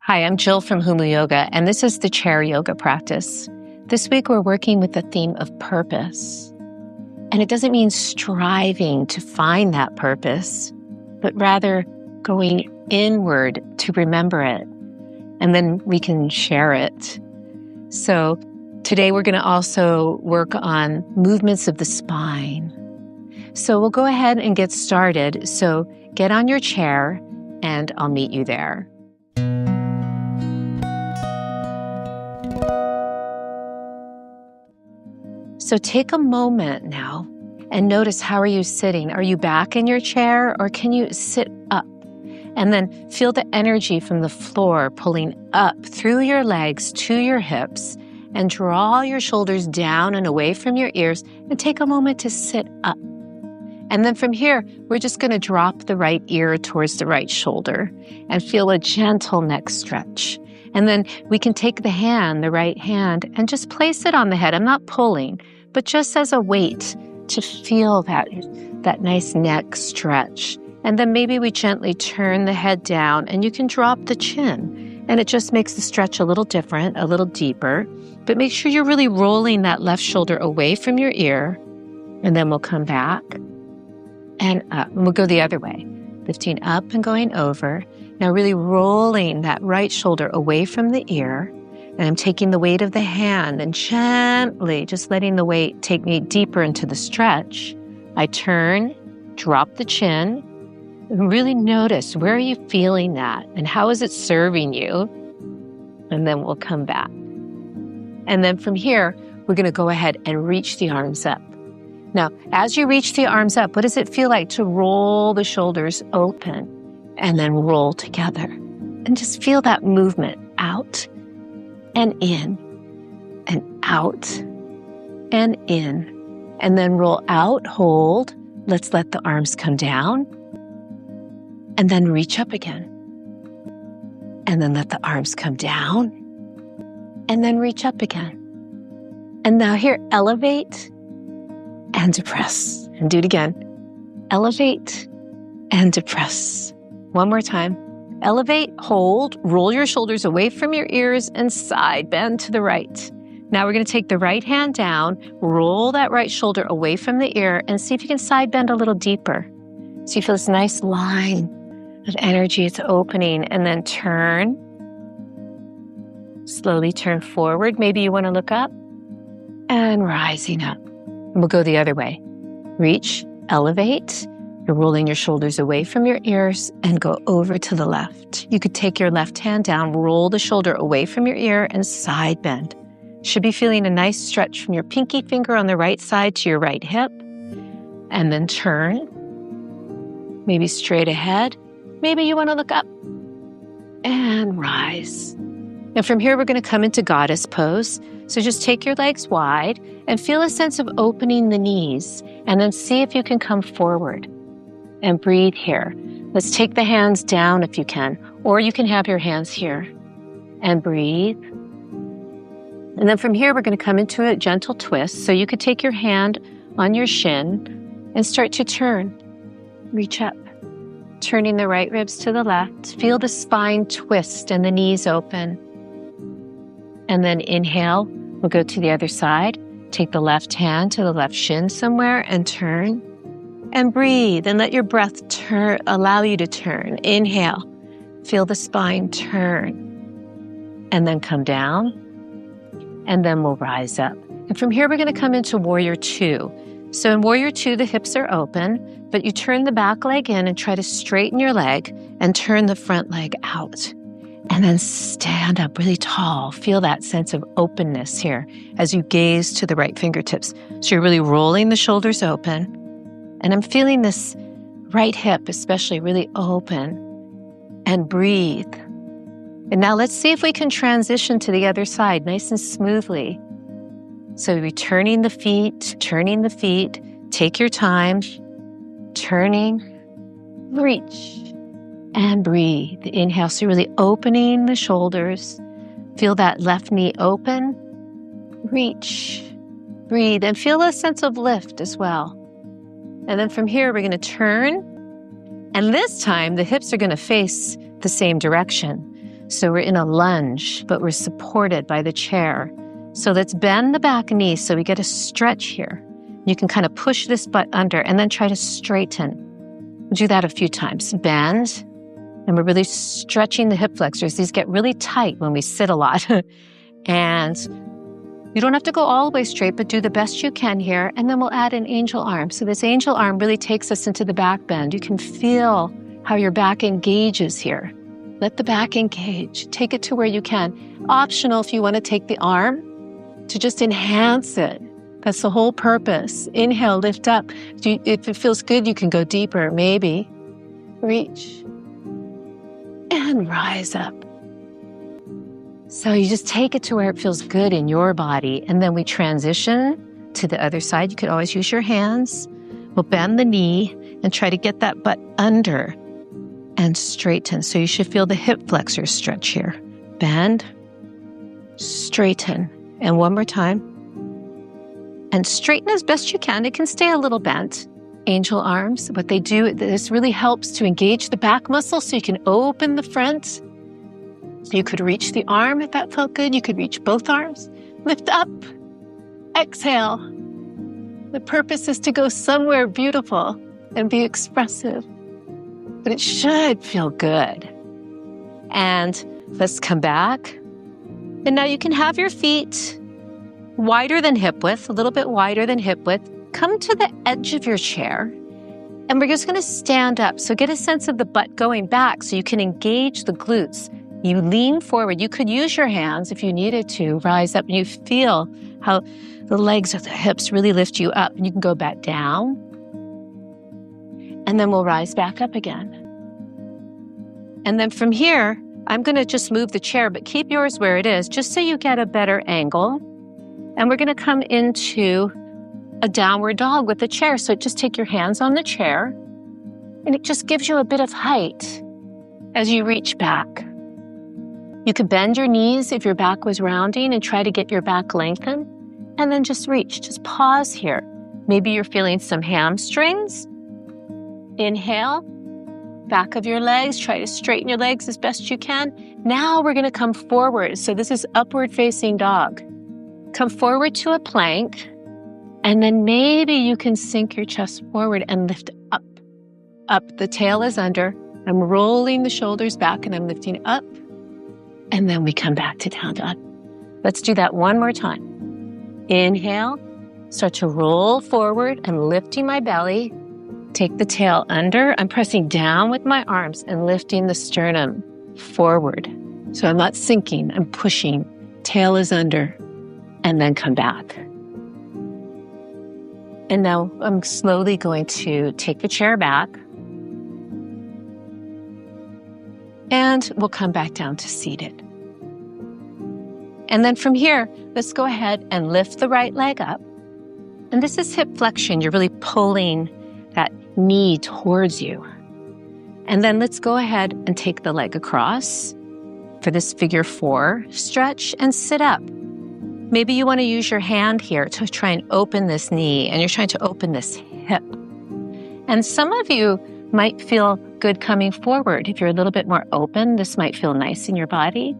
Hi, I'm Jill from Humu Yoga, and this is the chair yoga practice. This week we're working with the theme of purpose. And it doesn't mean striving to find that purpose, but rather going inward to remember it. And then we can share it. So today we're going to also work on movements of the spine. So we'll go ahead and get started. So get on your chair and I'll meet you there. So take a moment now and notice, how are you sitting? Are you back in your chair or can you sit up? And then feel the energy from the floor pulling up through your legs to your hips, and draw your shoulders down and away from your ears and take a moment to sit up. And then from here, we're just going to drop the right ear towards the right shoulder and feel a gentle neck stretch. And then we can take the hand, the right hand, and just place it on the head. I'm not pulling, but just as a weight to feel that nice neck stretch. And then maybe we gently turn the head down and you can drop the chin. And it just makes the stretch a little different, a little deeper. But make sure you're really rolling that left shoulder away from your ear. And then we'll come back and up. And we'll go the other way, lifting up and going over. Now really rolling that right shoulder away from the ear. And I'm taking the weight of the hand and gently just letting the weight take me deeper into the stretch. I turn, drop the chin, and really notice, where are you feeling that? And how is it serving you? And then we'll come back. And then from here, we're going to go ahead and reach the arms up. Now, as you reach the arms up, what does it feel like to roll the shoulders open and then roll together? And just feel that movement out and in and out and in. And then roll out, hold. Let's let the arms come down. And then reach up again. And then let the arms come down. And then reach up again. And now here, elevate and depress. And do it again. Elevate and depress. One more time. Elevate, hold, roll your shoulders away from your ears and side bend to the right. Now we're going to take the right hand down, roll that right shoulder away from the ear, and see if you can side bend a little deeper. So you feel this nice line of energy. It's opening, and then turn. Slowly turn forward. Maybe you want to look up and rising up. And we'll go the other way. Reach, elevate. You're rolling your shoulders away from your ears and go over to the left. You could take your left hand down, roll the shoulder away from your ear and side bend. Should be feeling a nice stretch from your pinky finger on the right side to your right hip. And then turn. Maybe straight ahead. Maybe you want to look up and rise. And from here, we're going to come into goddess pose. So just take your legs wide and feel a sense of opening the knees, and then see if you can come forward and breathe here. Let's take the hands down if you can, or you can have your hands here and breathe. And then from here, we're going to come into a gentle twist. So you could take your hand on your shin and start to turn. Reach up. Turning the right ribs to the left. Feel the spine twist and the knees open. And then inhale, we'll go to the other side. Take the left hand to the left shin somewhere and turn. And breathe and let your breath allow you to turn. Inhale, feel the spine turn. And then come down. And then we'll rise up. And from here, we're going to come into Warrior Two. So in Warrior Two, the hips are open, but you turn the back leg in and try to straighten your leg and turn the front leg out. And then stand up really tall. Feel that sense of openness here as you gaze to the right fingertips. So you're really rolling the shoulders open. And I'm feeling this right hip especially really open. And breathe. And now let's see if we can transition to the other side nice and smoothly. So returning the feet, take your time, turning, reach, and breathe. Inhale, so really opening the shoulders. Feel that left knee open, reach, breathe, and feel a sense of lift as well. And then from here, we're going to turn, and this time the hips are going to face the same direction. So we're in a lunge, but we're supported by the chair. So let's bend the back knee so we get a stretch here. You can kind of push this butt under and then try to straighten. We'll do that a few times. Bend, and we're really stretching the hip flexors. These get really tight when we sit a lot. And you don't have to go all the way straight, but do the best you can here. And then we'll add an angel arm. So this angel arm really takes us into the back bend. You can feel how your back engages here. Let the back engage. Take it to where you can. Optional if you want to take the arm to just enhance it. That's the whole purpose. Inhale, lift up. If it feels good, you can go deeper, maybe. Reach. And rise up. So you just take it to where it feels good in your body. And then we transition to the other side. You could always use your hands. We'll bend the knee and try to get that butt under and straighten. So you should feel the hip flexors stretch here. Bend, straighten. And one more time. And straighten as best you can. It can stay a little bent. Angel arms, what they do, this really helps to engage the back muscle so you can open the front. You could reach the arm if that felt good. You could reach both arms. Lift up. Exhale. The purpose is to go somewhere beautiful and be expressive. But it should feel good. And let's come back. And now you can have your feet wider than hip width, a little bit wider than hip width. Come to the edge of your chair. And we're just going to stand up. So get a sense of the butt going back so you can engage the glutes. You lean forward. You could use your hands if you needed to. Rise up and you feel how the legs or the hips really lift you up. And you can go back down. And then we'll rise back up again. And then from here, I'm going to just move the chair, but keep yours where it is, just so you get a better angle. And we're going to come into a downward dog with the chair. So just take your hands on the chair, and it just gives you a bit of height as you reach back. You could bend your knees if your back was rounding and try to get your back lengthened, and then just reach. Just pause here. Maybe you're feeling some hamstrings. Inhale, back of your legs. Try to straighten your legs as best you can. Now we're going to come forward. So this is upward facing dog. Come forward to a plank, and then maybe you can sink your chest forward and lift up. Up. The tail is under. I'm rolling the shoulders back and I'm lifting up. And then we come back to down dog. Let's do that one more time. Inhale. Start to roll forward. I'm lifting my belly. Take the tail under. I'm pressing down with my arms and lifting the sternum forward. So I'm not sinking. I'm pushing. Tail is under. And then come back. And now I'm slowly going to take the chair back. And we'll come back down to seated. And then from here, let's go ahead and lift the right leg up. And this is hip flexion. You're really pulling that knee towards you. And then let's go ahead and take the leg across for this figure 4 stretch and sit up. Maybe you want to use your hand here to try and open this knee, and you're trying to open this hip. And some of you might feel good coming forward. If you're a little bit more open, this might feel nice in your body.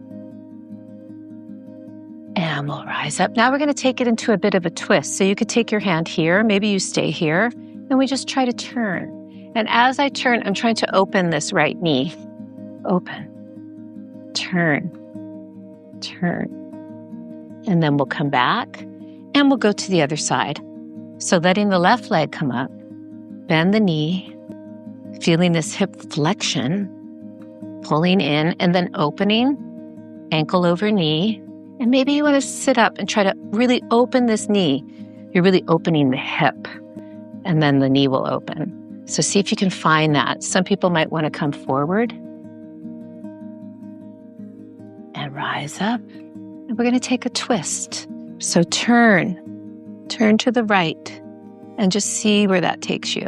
And we'll rise up. Now we're going to take it into a bit of a twist. So you could take your hand here. Maybe you stay here. And we just try to turn. And as I turn, I'm trying to open this right knee. Open. Turn. Turn. And then we'll come back and we'll go to the other side. So letting the left leg come up, bend the knee, feeling this hip flexion, pulling in and then opening, ankle over knee. And maybe you want to sit up and try to really open this knee. You're really opening the hip, and then the knee will open. So see if you can find that. Some people might want to come forward and rise up. And we're going to take a twist. So turn to the right, and just see where that takes you.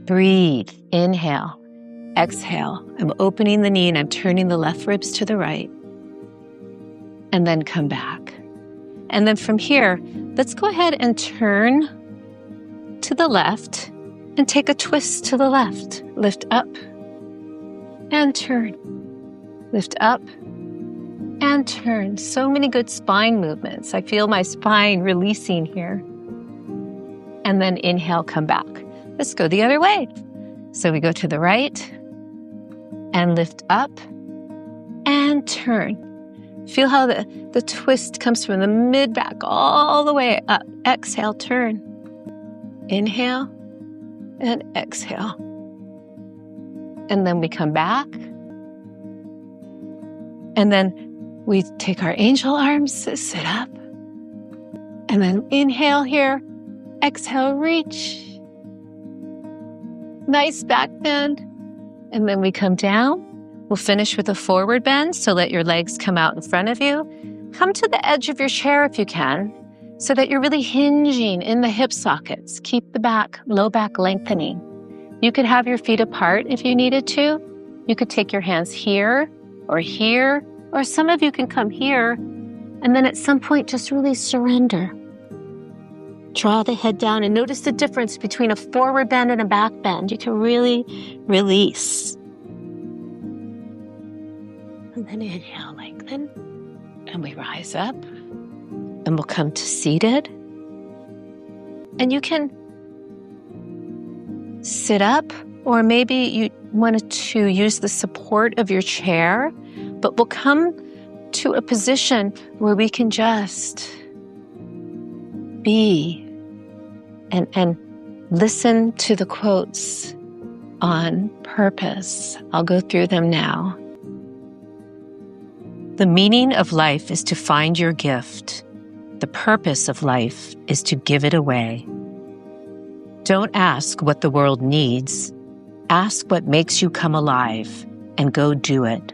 Breathe, inhale, exhale. I'm opening the knee and I'm turning the left ribs to the right. And then come back. And then from here, let's go ahead and turn to the left and take a twist to the left. Lift up and turn. Lift up and turn. So many good spine movements. I feel my spine releasing here. And then inhale, come back. Let's go the other way. So we go to the right and lift up and turn. Feel how the twist comes from the mid-back all the way up. Exhale, turn. Inhale and exhale. And then we come back. And then we take our angel arms, sit up. And then inhale here. Exhale, reach. Nice back bend. And then we come down. We'll finish with a forward bend, so let your legs come out in front of you. Come to the edge of your chair if you can, so that you're really hinging in the hip sockets. Keep the back, low back lengthening. You could have your feet apart if you needed to. You could take your hands here, or some of you can come here, and then at some point just really surrender. Draw the head down and notice the difference between a forward bend and a back bend. You can really release. And then inhale, lengthen, and we rise up, and we'll come to seated. And you can sit up, or maybe you wanted to use the support of your chair, but we'll come to a position where we can just be and listen to the quotes on purpose. I'll go through them now. The meaning of life is to find your gift. The purpose of life is to give it away. Don't ask what the world needs. Ask what makes you come alive and go do it.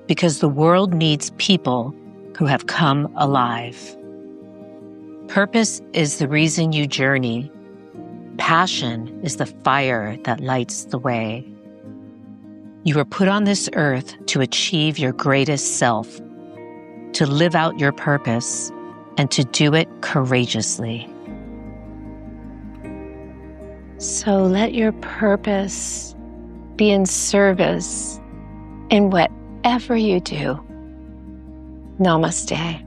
Because the world needs people who have come alive. Purpose is the reason you journey. Passion is the fire that lights the way. You were put on this earth to achieve your greatest self, to live out your purpose, and to do it courageously. So let your purpose be in service in whatever you do. Namaste.